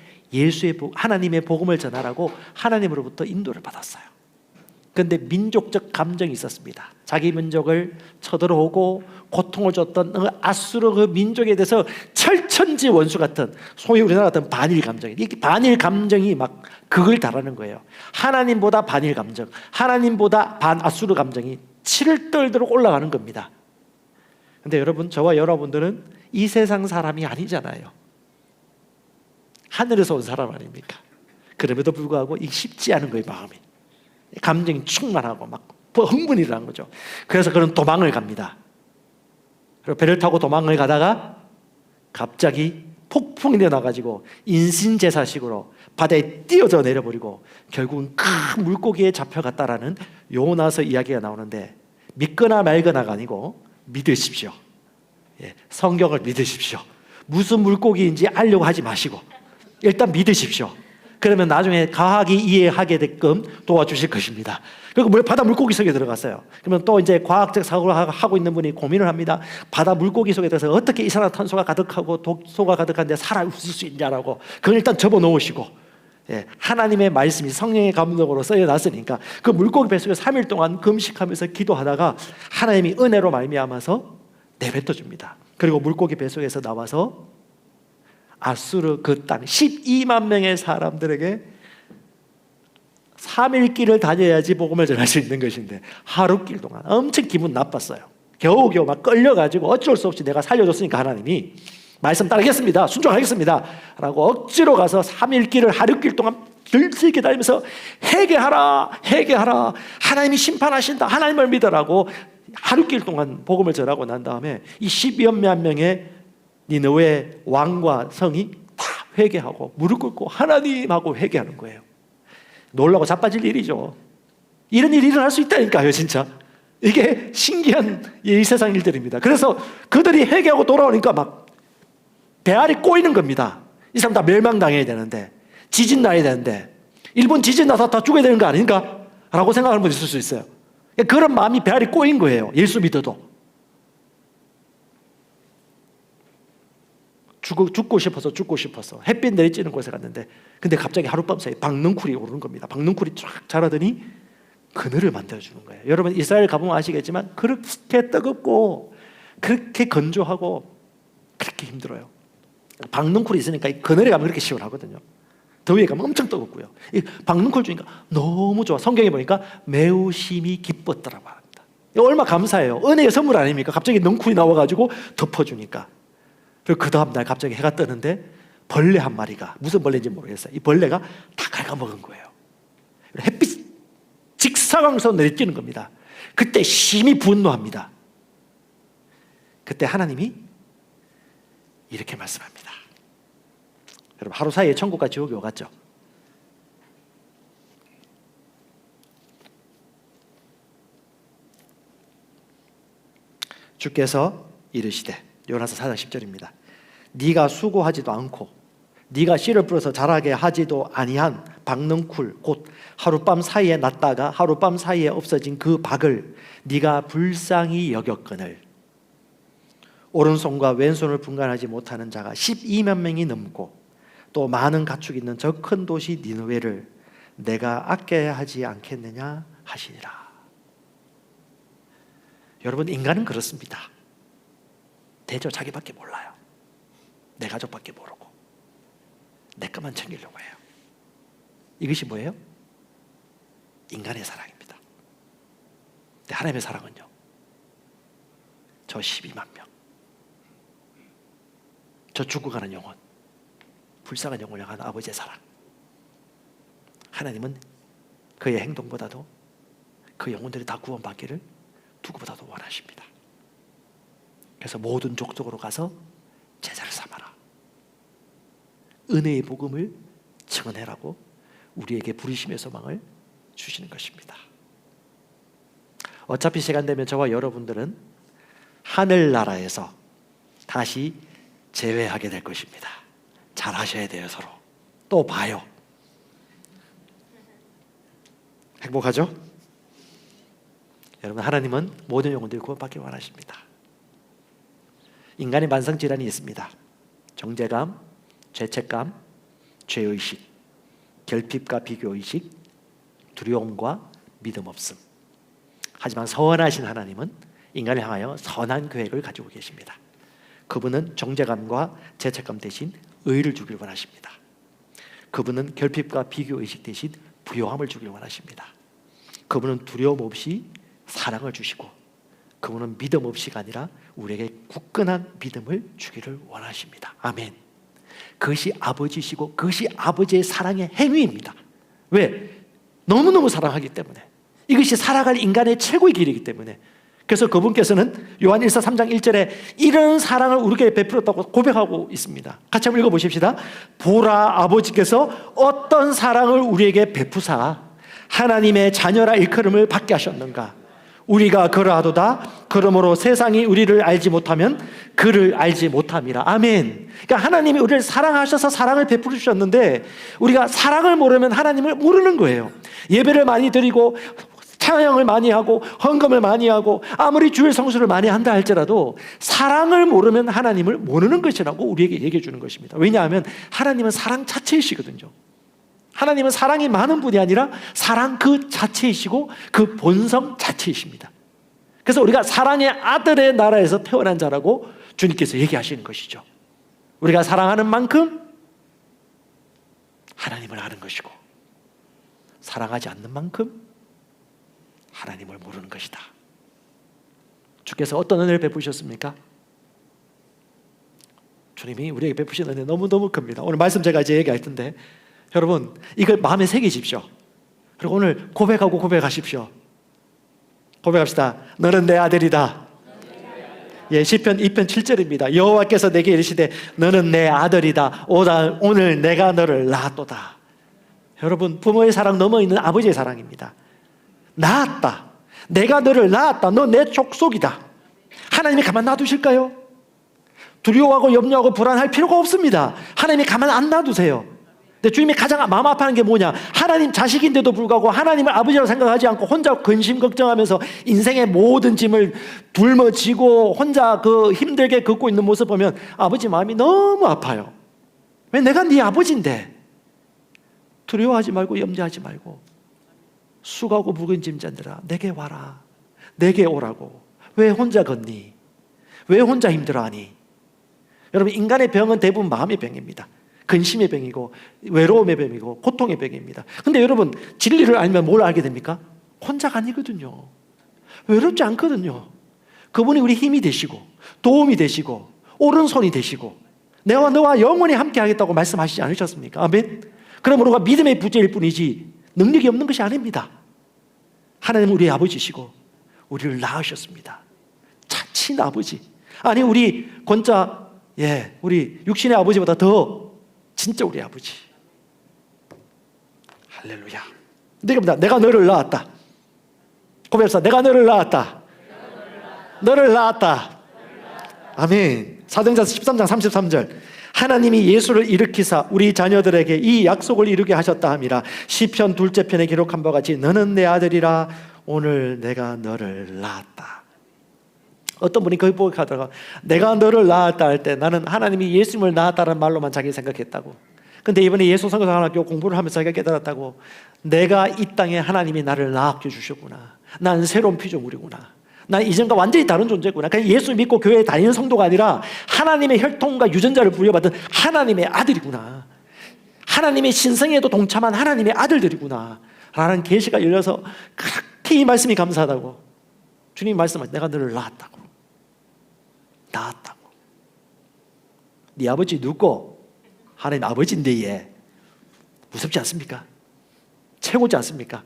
[SPEAKER 1] 하나님의 복음을 전하라고 하나님으로부터 인도를 받았어요. 그런데 민족적 감정이 있었습니다. 자기 민족을 쳐들어오고 고통을 줬던 아수르 그 민족에 대해서 철천지 원수 같은, 소위 우리나라 같은 반일 감정이, 이 반일 감정이 막 극을 달하는 거예요. 하나님보다 반일 감정, 하나님보다 반아수르 감정이 치를 떨도록 올라가는 겁니다. 근데 여러분, 저와 여러분들은 이 세상 사람이 아니잖아요. 하늘에서 온 사람 아닙니까? 그럼에도 불구하고 이 쉽지 않은 거예요. 마음이, 감정이 충만하고 막 흥분이 일어난 거죠. 그래서 그는 도망을 갑니다. 그리고 배를 타고 도망을 가다가 갑자기 폭풍이 일어나가지고 인신제사식으로 바다에 뛰어져 내려버리고 결국은 큰 물고기에 잡혀갔다라는 요나서 이야기가 나오는데, 믿거나 말거나가 아니고 믿으십시오. 성경을 믿으십시오. 무슨 물고기인지 알려고 하지 마시고 일단 믿으십시오. 그러면 나중에 과학이 이해하게 되게끔 도와주실 것입니다. 그리고 바다 물고기 속에 들어갔어요. 그러면 또 이제 과학적 사고를 하고 있는 분이 고민을 합니다. 바다 물고기 속에 들어서 어떻게 이산화탄소가 가득하고 독소가 가득한데 살아 있을 수 있냐라고. 그걸 일단 접어놓으시고, 하나님의 말씀이 성령의 감동으로 써놨으니까 그 물고기 뱃속에 3일 동안 금식하면서 기도하다가 하나님이 은혜로 말미암아서 내뱉어 줍니다. 그리고 물고기 뱃속에서 나와서 아수르 그 땅 12만 명의 사람들에게 3일 길을 다녀야지 복음을 전할 수 있는 것인데 하루 길 동안 엄청 기분 나빴어요. 겨우겨우 막 끌려가지고 어쩔 수 없이 내가 살려줬으니까 하나님이 말씀 따르겠습니다, 순종하겠습니다 라고 억지로 가서 3일 길을 하루 길 동안 길게 다니면서 회개하라 회개하라, 하나님이 심판하신다, 하나님을 믿으라고 하루 길 동안 복음을 전하고 난 다음에 이 12만 명의 니느웨 왕과 성이 다 회개하고 무릎 꿇고 하나님하고 회개하는 거예요. 놀라고 자빠질 일이죠. 이런 일이 일어날 수 있다니까요. 진짜 이게 신기한 이 세상 일들입니다. 그래서 그들이 회개하고 돌아오니까 막 배알이 꼬이는 겁니다. 이 사람 다 멸망당해야 되는데, 지진 나야 되는데, 일본 지진 나서 다 죽어야 되는 거 아닌가? 라고 생각하는 분이 있을 수 있어요. 그런 마음이 배알이 꼬인 거예요. 예수 믿어도 죽고 싶어서 햇빛 내리쬐는 곳에 갔는데, 근데 갑자기 하룻밤 사이에 박넝쿨이 오르는 겁니다. 박넝쿨이 쫙 자라더니 그늘을 만들어주는 거예요. 여러분 이스라엘 가보면 아시겠지만 그렇게 뜨겁고 그렇게 건조하고 그렇게 힘들어요. 박넝쿨이 있으니까 이 그늘에 가면 그렇게 시원하거든요. 더위에 가면 엄청 뜨겁고요. 이 박넝쿨 주니까 너무 좋아. 성경에 보니까 매우 심히 기뻤더라고 합니다. 얼마 감사해요. 은혜의 선물 아닙니까? 갑자기 넝쿨이 나와가지고 덮어주니까. 그리고 그 다음날 갑자기 해가 뜨는데 벌레 한 마리가, 무슨 벌레인지 모르겠어요, 이 벌레가 다 갉아먹은 거예요. 햇빛 직사광선 내리쬐는 겁니다. 그때 심히 분노합니다. 그때 하나님이 이렇게 말씀합니다. 여러분 하루 사이에 천국과 지옥이 오갔죠. 주께서 이르시되, 요나서 4장 10절입니다. 네가 수고하지도 않고 네가 씨를 뿌려서 자라게 하지도 아니한 박넝쿨 곧 하룻밤 사이에 났다가 하룻밤 사이에 없어진 그 박을 네가 불쌍히 여겼거늘 오른손과 왼손을 분간하지 못하는 자가 12만 명이 넘고 또 많은 가축이 있는 저 큰 도시 니느웨를 내가 아껴야 하지 않겠느냐 하시니라. 여러분 인간은 그렇습니다. 대저 자기밖에 몰라요. 내 가족밖에 모르고 내 것만 챙기려고 해요. 이것이 뭐예요? 인간의 사랑입니다. 근데 하나님의 사랑은요, 저 12만 명, 저 죽어가는 영혼, 불쌍한 영혼을 향한 아버지의 사랑. 하나님은 그의 행동보다도 그 영혼들이 다 구원받기를 누구보다도 원하십니다. 그래서 모든 족속으로 가서 제자를 삼아라, 은혜의 복음을 증언해라고 우리에게 부르심의 소망을 주시는 것입니다. 어차피 시간 되면 저와 여러분들은 하늘나라에서 다시 재회하게 될 것입니다. 잘 하셔야 돼요. 서로 또 봐요. 행복하죠? 여러분 하나님은 모든 영혼들이 구원받기 원하십니다. 인간의 만성질환이 있습니다. 정죄감, 죄책감, 죄의식, 결핍과 비교의식, 두려움과 믿음 없음. 하지만 선하신 하나님은 인간을 향하여 선한 계획을 가지고 계십니다. 그분은 정죄감과 죄책감 대신 의를 주길 원하십니다. 그분은 결핍과 비교의식 대신 부요함을 주길 원하십니다. 그분은 두려움 없이 사랑을 주시고, 그분은 믿음 없이가 아니라 우리에게 굳건한 믿음을 주기를 원하십니다. 아멘. 그것이 아버지시고 그것이 아버지의 사랑의 행위입니다. 왜? 너무너무 사랑하기 때문에. 이것이 살아갈 인간의 최고의 길이기 때문에. 그래서 그분께서는 요한 1서 3장 1절에 이런 사랑을 우리에게 베풀었다고 고백하고 있습니다. 같이 한번 읽어보십시다. 보라, 아버지께서 어떤 사랑을 우리에게 베푸사 하나님의 자녀라 일컬음을 받게 하셨는가. 우리가 그러하도다. 그러므로 세상이 우리를 알지 못하면 그를 알지 못함이라. 아멘. 그러니까 하나님이 우리를 사랑하셔서 사랑을 베풀어 주셨는데, 우리가 사랑을 모르면 하나님을 모르는 거예요. 예배를 많이 드리고 찬양을 많이 하고 헌금을 많이 하고 아무리 주일 성수를 많이 한다 할지라도 사랑을 모르면 하나님을 모르는 것이라고 우리에게 얘기해 주는 것입니다. 왜냐하면 하나님은 사랑 자체이시거든요. 하나님은 사랑이 많은 분이 아니라 사랑 그 자체이시고 그 본성 자체이십니다. 그래서 우리가 사랑의 아들의 나라에서 태어난 자라고 주님께서 얘기하시는 것이죠. 우리가 사랑하는 만큼 하나님을 아는 것이고, 사랑하지 않는 만큼 하나님을 모르는 것이다. 주께서 어떤 은혜를 베푸셨습니까? 주님이 우리에게 베푸신 은혜 너무너무 큽니다. 오늘 말씀 제가 이제 얘기할 텐데, 여러분 이걸 마음에 새기십시오. 그리고 오늘 고백하십시오. 고백합시다. 너는 내 아들이다. 예, 시편 2편 7절입니다. 여호와께서 내게 이르시되 너는 내 아들이다. 오늘 내가 너를 낳았도다. 여러분, 부모의 사랑 넘어있는 아버지의 사랑입니다. 낳았다. 내가 너를 낳았다. 너 내 족속이다. 하나님이 가만 놔두실까요? 두려워하고 염려하고 불안할 필요가 없습니다. 하나님이 가만 안 놔두세요. 근데 주님이 가장 마음 아파하는 게 뭐냐? 하나님 자식인데도 불구하고 하나님을 아버지라고 생각하지 않고 혼자 근심 걱정하면서 인생의 모든 짐을 짊어지고 혼자 그 힘들게 걷고 있는 모습 보면 아버지 마음이 너무 아파요. 왜? 내가 네 아버지인데. 두려워하지 말고 염려하지 말고 수고하고 무거운 짐자들아 내게 와라. 내게 오라고. 왜 혼자 걷니? 왜 혼자 힘들어하니? 여러분, 인간의 병은 대부분 마음의 병입니다. 근심의 병이고 외로움의 병이고 고통의 병입니다. 근데 여러분, 진리를 알면 뭘 알게 됩니까? 혼자가 아니거든요. 외롭지 않거든요. 그분이 우리 힘이 되시고 도움이 되시고 오른손이 되시고 내가 너와 영원히 함께 하겠다고 말씀하시지 않으셨습니까? 아멘. 그럼 우리가 믿음의 부재일 뿐이지 능력이 없는 것이 아닙니다. 하나님은 우리의 아버지시고 우리를 낳으셨습니다. 자친 아버지. 아니, 우리 권자, 우리 육신의 아버지보다 더 진짜 우리 아버지. 할렐루야. 내가 너를 낳았다. 고백합시다. 내가 너를 낳았다. 너를 낳았다. 아멘. 사도행전서 13장 33절. 하나님이 예수를 일으키사 우리 자녀들에게 이 약속을 이루게 하셨다 함이라. 시편 2째 편에 기록한 바와 같이 너는 내 아들이라 오늘 내가 너를 낳았다. 어떤 분이 거기 보고하다가 내가 너를 낳았다 할 때 나는 하나님이 예수님을 낳았다는 말로만 자기 생각했다고. 근데 이번에 예수 선교사학교 공부를 하면서 자기가 깨달았다고. 내가 이 땅에 하나님이 나를 낳게 주셨구나. 난 새로운 피조물이구나. 난 이전과 완전히 다른 존재구나. 그냥 예수 믿고 교회에 다니는 성도가 아니라 하나님의 혈통과 유전자를 부여받은 하나님의 아들이구나. 하나님의 신성에도 동참한 하나님의 아들들이구나 라는 계시가 열려서 그렇게 이 말씀이 감사하다고. 주님 말씀하신 내가 너를 낳았다고. 네 아버지 누구? 하나님 아버지인데 얘 무섭지 않습니까? 최고지 않습니까?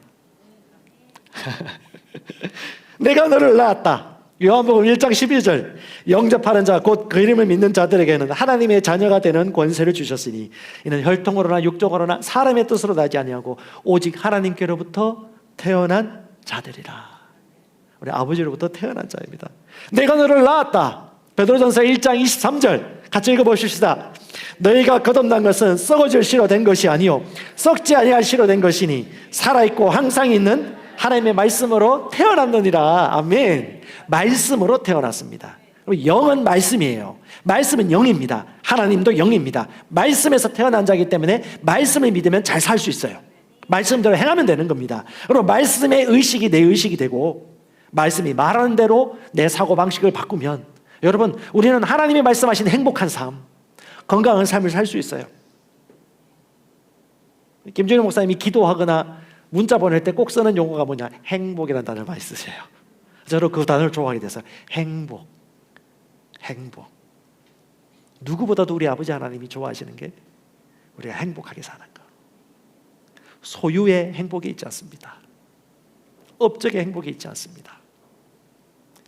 [SPEAKER 1] 내가 너를 낳았다. 요한복음 1장 12절. 영접하는 자 곧 그 이름을 믿는 자들에게는 하나님의 자녀가 되는 권세를 주셨으니 이는 혈통으로나 육적으로나 사람의 뜻으로 나지 아니하고 오직 하나님께로부터 태어난 자들이라. 우리 아버지로부터 태어난 자입니다. 내가 너를 낳았다. 베드로전서 1장 23절 같이 읽어보십시다. 너희가 거듭난 것은 썩어질 씨로 된 것이 아니요 썩지 아니할 씨로 된 것이니 살아있고 항상 있는 하나님의 말씀으로 태어났느니라. 아멘. 말씀으로 태어났습니다. 영은 말씀이에요. 말씀은 영입니다. 하나님도 영입니다. 말씀에서 태어난 자이기 때문에 말씀을 믿으면 잘 살 수 있어요. 말씀대로 행하면 되는 겁니다. 그리고 말씀의 의식이 내 의식이 되고 말씀이 말하는 대로 내 사고방식을 바꾸면 여러분, 우리는 하나님이 말씀하신 행복한 삶, 건강한 삶을 살 수 있어요. 김준일 목사님이 기도하거나 문자 보낼 때 꼭 쓰는 용어가 뭐냐? 행복이라는 단어를 많이 쓰세요. 저도 그 단어를 좋아하게 돼서 행복. 누구보다도 우리 아버지 하나님이 좋아하시는 게 우리가 행복하게 사는 거. 소유의 행복이 있지 않습니다. 업적의 행복이 있지 않습니다.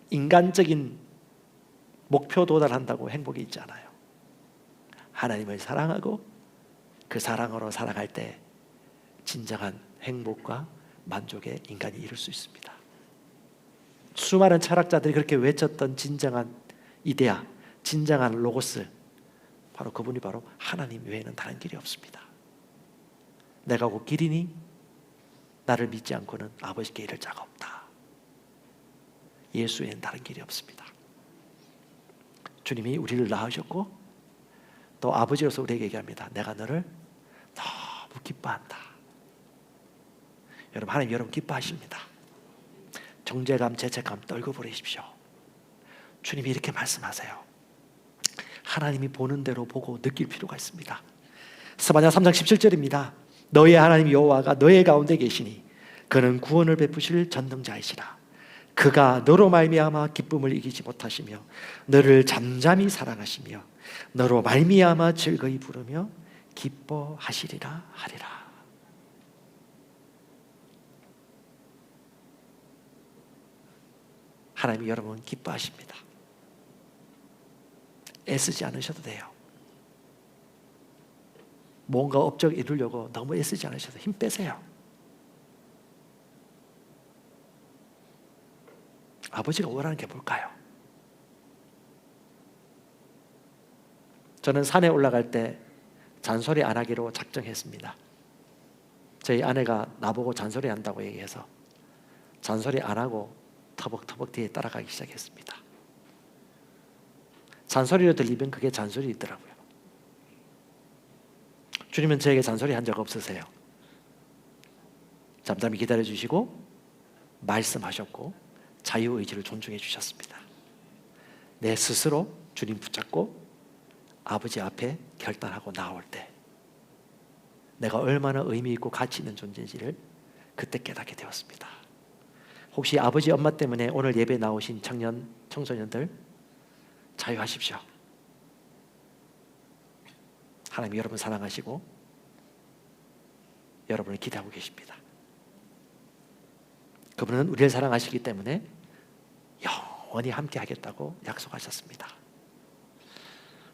[SPEAKER 1] 인간적인 목표 도달한다고 행복이 있지 않아요. 하나님을 사랑하고 그 사랑으로 살아갈 때 진정한 행복과 만족에 인간이 이룰 수 있습니다. 수많은 철학자들이 그렇게 외쳤던 진정한 이데아, 진정한 로고스, 바로 그분이 바로 하나님 외에는 다른 길이 없습니다. 내가 곧 길이니 나를 믿지 않고는 아버지께 이를 자가 없다. 예수 외에는 다른 길이 없습니다. 주님이 우리를 낳으셨고 또 아버지로서 우리에게 얘기합니다. 내가 너를 너무 기뻐한다. 여러분, 하나님 여러분 기뻐하십니다. 정죄감, 죄책감 떨고 버리십시오. 주님이 이렇게 말씀하세요. 하나님이 보는 대로 보고 느낄 필요가 있습니다. 스바냐 3장 17절입니다. 너의 하나님 여호와가 너의 가운데 계시니 그는 구원을 베푸실 전능자이시라. 그가 너로 말미암아 기쁨을 이기지 못하시며 너를 잠잠히 사랑하시며 너로 말미암아 즐거이 부르며 기뻐하시리라 하리라. 하나님이 여러분 기뻐하십니다. 애쓰지 않으셔도 돼요. 뭔가 업적 이루려고 너무 애쓰지 않으셔도 힘 빼세요. 아버지가 원하는 게 뭘까요? 저는 산에 올라갈 때 잔소리 안 하기로 작정했습니다. 저희 아내가 나보고 잔소리 한다고 얘기해서 잔소리 안 하고 터벅터벅 뒤에 따라가기 시작했습니다. 잔소리로 들리면 그게 잔소리이더라고요. 주님은 저에게 잔소리 한 적 없으세요. 잠잠히 기다려주시고 말씀하셨고 자유의지를 존중해 주셨습니다. 내 스스로 주님 붙잡고 아버지 앞에 결단하고 나올 때 내가 얼마나 의미 있고 가치 있는 존재인지를 그때 깨닫게 되었습니다. 혹시 아버지 엄마 때문에 오늘 예배 나오신 청년, 청소년들 자유하십시오. 하나님이 여러분 사랑하시고 여러분을 기대하고 계십니다. 그분은 우리를 사랑하시기 때문에 영원히 함께 하겠다고 약속하셨습니다.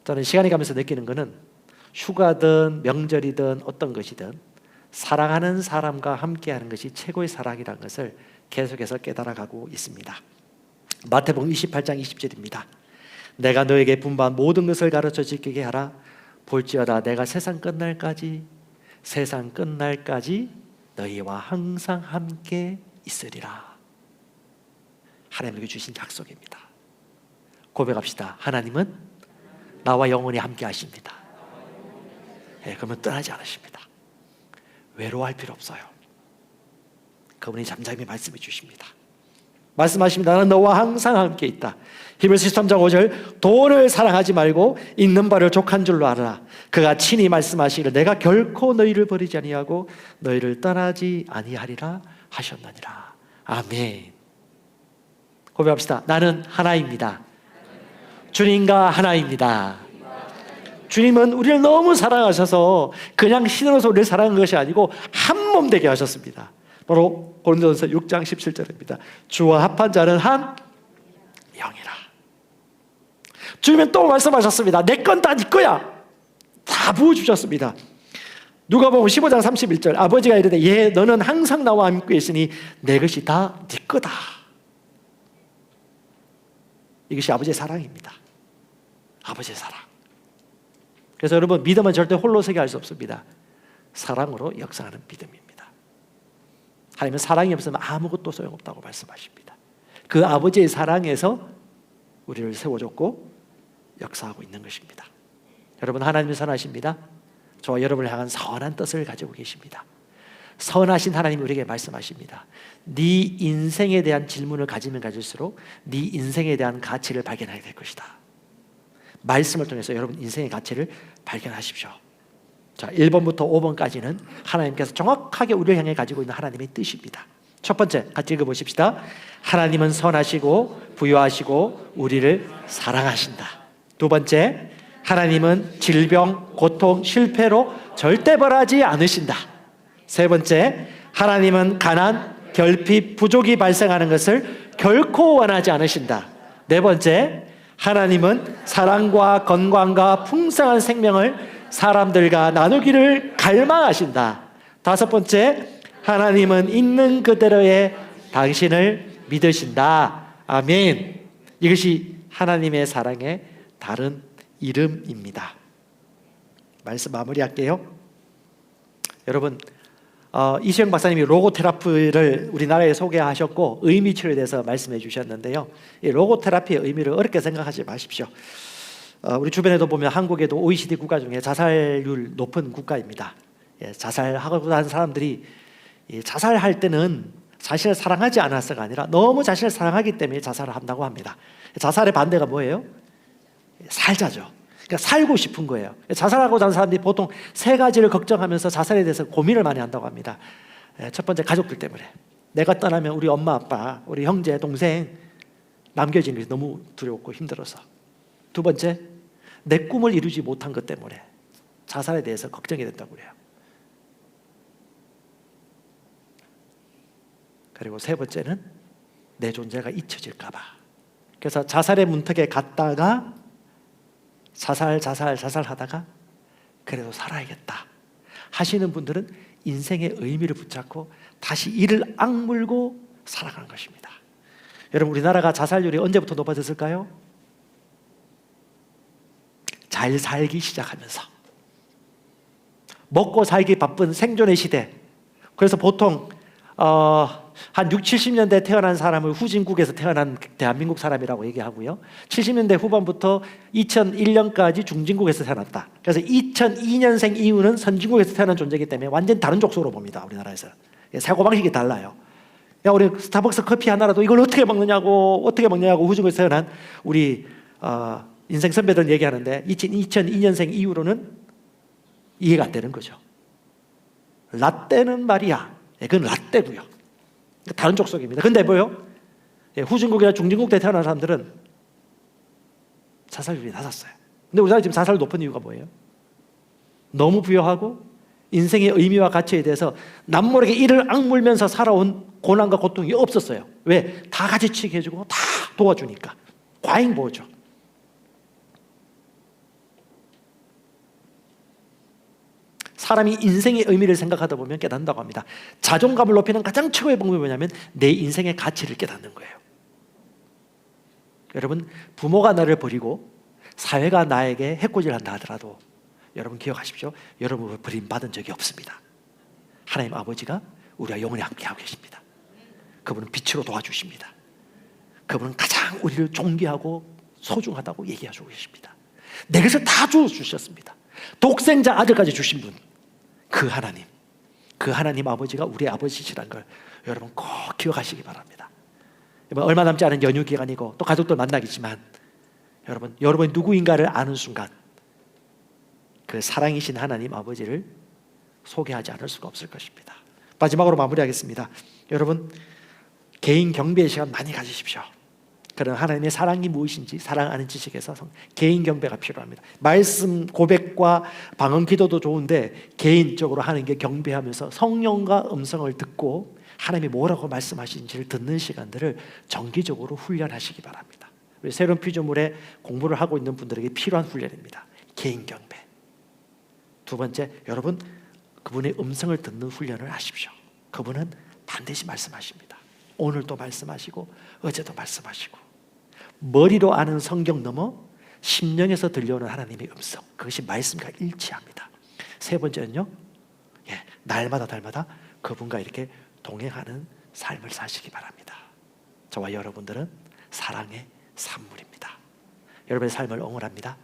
[SPEAKER 1] 저는 시간이 가면서 느끼는 것은 휴가든 명절이든 어떤 것이든 사랑하는 사람과 함께하는 것이 최고의 사랑이라는 것을 계속해서 깨달아가고 있습니다. 마태복음 28장 20절입니다. 내가 너에게 분부한 모든 것을 가르쳐 지키게 하라. 볼지어다 내가 세상 끝날까지 너희와 항상 함께 있으리라. 하나님에게 주신 약속입니다. 고백합시다. 하나님은 나와 영원히 함께 하십니다. 그러면 떠나지 않으십니다. 외로워할 필요 없어요. 그분이 잠잠히 말씀해 주십니다. 말씀하십니다. 나는 너와 항상 함께 있다. 히브리서 13장 5절 돈을 사랑하지 말고 있는 바를 족한 줄로 알아라. 그가 친히 말씀하시기를 내가 결코 너희를 버리지 아니하고 너희를 떠나지 아니하리라 하셨느니라. 아멘. 고백합시다. 나는 하나입니다. 주님과 하나입니다. 주님은 우리를 너무 사랑하셔서 그냥 신으로서 우리를 사랑한 것이 아니고 한 몸 되게 하셨습니다. 바로 고린도전서 6장 17절입니다. 주와 합한 자는 한 영이라. 주님은 또 말씀하셨습니다. 내 건 다 네 거야. 다 부어주셨습니다. 누가복음 15장 31절 아버지가 이르되 예 너는 항상 나와 함께 있으니 내 것이 다 네 거다. 이것이 아버지의 사랑입니다. 아버지의 사랑. 그래서 여러분 믿음은 절대 홀로 서게 할 수 없습니다. 사랑으로 역사하는 믿음입니다. 하나님은 사랑이 없으면 아무것도 소용없다고 말씀하십니다. 그 아버지의 사랑에서 우리를 세워줬고 역사하고 있는 것입니다. 여러분 하나님은 선하십니다. 저와 여러분을 향한 선한 뜻을 가지고 계십니다. 선하신 하나님이 우리에게 말씀하십니다. 네 인생에 대한 질문을 가지면 가질수록 네 인생에 대한 가치를 발견하게 될 것이다. 말씀을 통해서 여러분 인생의 가치를 발견하십시오. 자, 1번부터 5번까지는 하나님께서 정확하게 우리를 향해 가지고 있는 하나님의 뜻입니다. 첫 번째 같이 읽어보십시다. 하나님은 선하시고 부유하시고 우리를 사랑하신다. 두 번째, 하나님은 질병, 고통, 실패로 절대 벌하지 않으신다. 세 번째, 하나님은 가난, 결핍, 부족이 발생하는 것을 결코 원하지 않으신다. 네 번째, 하나님은 사랑과 건강과 풍성한 생명을 사람들과 나누기를 갈망하신다. 다섯 번째, 하나님은 있는 그대로의 당신을 믿으신다. 아멘. 이것이 하나님의 사랑의 다른 이름입니다. 말씀 마무리할게요. 여러분 이수영 박사님이 로고테라피를 우리나라에 소개하셨고 의미치료에 대해서 말씀해 주셨는데요. 이 로고테라피의 의미를 어렵게 생각하지 마십시오. 우리 주변에도 보면 한국에도 OECD 국가 중에 자살률 높은 국가입니다. 자살하고 하는 사람들이 자살할 때는 자신을 사랑하지 않아서가 아니라 너무 자신을 사랑하기 때문에 자살을 한다고 합니다. 자살의 반대가 뭐예요? 살자죠. 그러니까 살고 싶은 거예요. 자살하고자 하는 사람들이 보통 세 가지를 걱정하면서 자살에 대해서 고민을 많이 한다고 합니다. 첫 번째, 가족들 때문에. 내가 떠나면 우리 엄마 아빠, 우리 형제 동생 남겨지는 게 너무 두렵고 힘들어서. 두 번째, 내 꿈을 이루지 못한 것 때문에 자살에 대해서 걱정이 된다고 그래요. 그리고 세 번째는 내 존재가 잊혀질까 봐. 그래서 자살의 문턱에 갔다가 자살하다가 그래도 살아야겠다 하시는 분들은 인생의 의미를 붙잡고 다시 이를 악물고 살아가는 것입니다. 여러분, 우리나라가 자살률이 언제부터 높아졌을까요? 잘 살기 시작하면서. 먹고 살기 바쁜 생존의 시대. 그래서 보통 한 6, 70년대 태어난 사람을 후진국에서 태어난 대한민국 사람이라고 얘기하고요. 70년대 후반부터 2001년까지 중진국에서 태어났다. 그래서 2002년생 이후는 선진국에서 태어난 존재이기 때문에 완전 다른 족속으로 봅니다. 우리나라에서. 사고방식이 달라요. 우리 스타벅스 커피 하나라도 이걸 어떻게 먹느냐고 후진국에서 태어난 우리 인생 선배들 얘기하는데 2002년생 이후로는 이해가 안 되는 거죠. 라떼는 말이야. 그건 라떼고요. 다른 족속입니다. 근데 뭐요? 후진국이나 중진국 때 태어난 사람들은 자살률이 낮았어요. 근데 우리나라 지금 자살 높은 이유가 뭐예요? 너무 부여하고 인생의 의미와 가치에 대해서 남모르게 이를 악물면서 살아온 고난과 고통이 없었어요. 왜? 다 가지치게 해주고 다 도와주니까. 과잉보호죠. 사람이 인생의 의미를 생각하다 보면 깨닫는다고 합니다. 자존감을 높이는 가장 최고의 방법이 뭐냐면 내 인생의 가치를 깨닫는 거예요. 여러분, 부모가 나를 버리고 사회가 나에게 해코지를 한다 하더라도 여러분 기억하십시오. 여러분을 버림받은 적이 없습니다. 하나님 아버지가 우리와 영원히 함께하고 계십니다. 그분은 빛으로 도와주십니다. 그분은 가장 우리를 존귀하고 소중하다고 얘기해주고 계십니다. 내 것을 다 주셨습니다. 독생자 아들까지 주신 분, 그 하나님 아버지가 우리 아버지시라는 걸 여러분 꼭 기억하시기 바랍니다. 얼마 남지 않은 연휴 기간이고 또 가족들 만나겠지만 여러분이 누구인가를 아는 순간 그 사랑이신 하나님 아버지를 소개하지 않을 수가 없을 것입니다. 마지막으로 마무리하겠습니다. 여러분, 개인 경배의 시간 많이 가지십시오. 그런 하나님의 사랑이 무엇인지 사랑하는 지식에서 개인 경배가 필요합니다. 말씀 고백과 방언 기도도 좋은데 개인적으로 하는 게 경배하면서 성령과 음성을 듣고 하나님이 뭐라고 말씀하시는지를 듣는 시간들을 정기적으로 훈련하시기 바랍니다. 새로운 피조물에 공부를 하고 있는 분들에게 필요한 훈련입니다. 개인 경배. 두 번째, 여러분 그분의 음성을 듣는 훈련을 하십시오. 그분은 반드시 말씀하십니다. 오늘도 말씀하시고 어제도 말씀하시고 머리로 아는 성경 넘어 심령에서 들려오는 하나님의 음성, 그것이 말씀과 일치합니다. 세 번째는요, 날마다 그분과 이렇게 동행하는 삶을 사시기 바랍니다. 저와 여러분들은 사랑의 산물입니다. 여러분의 삶을 응원합니다.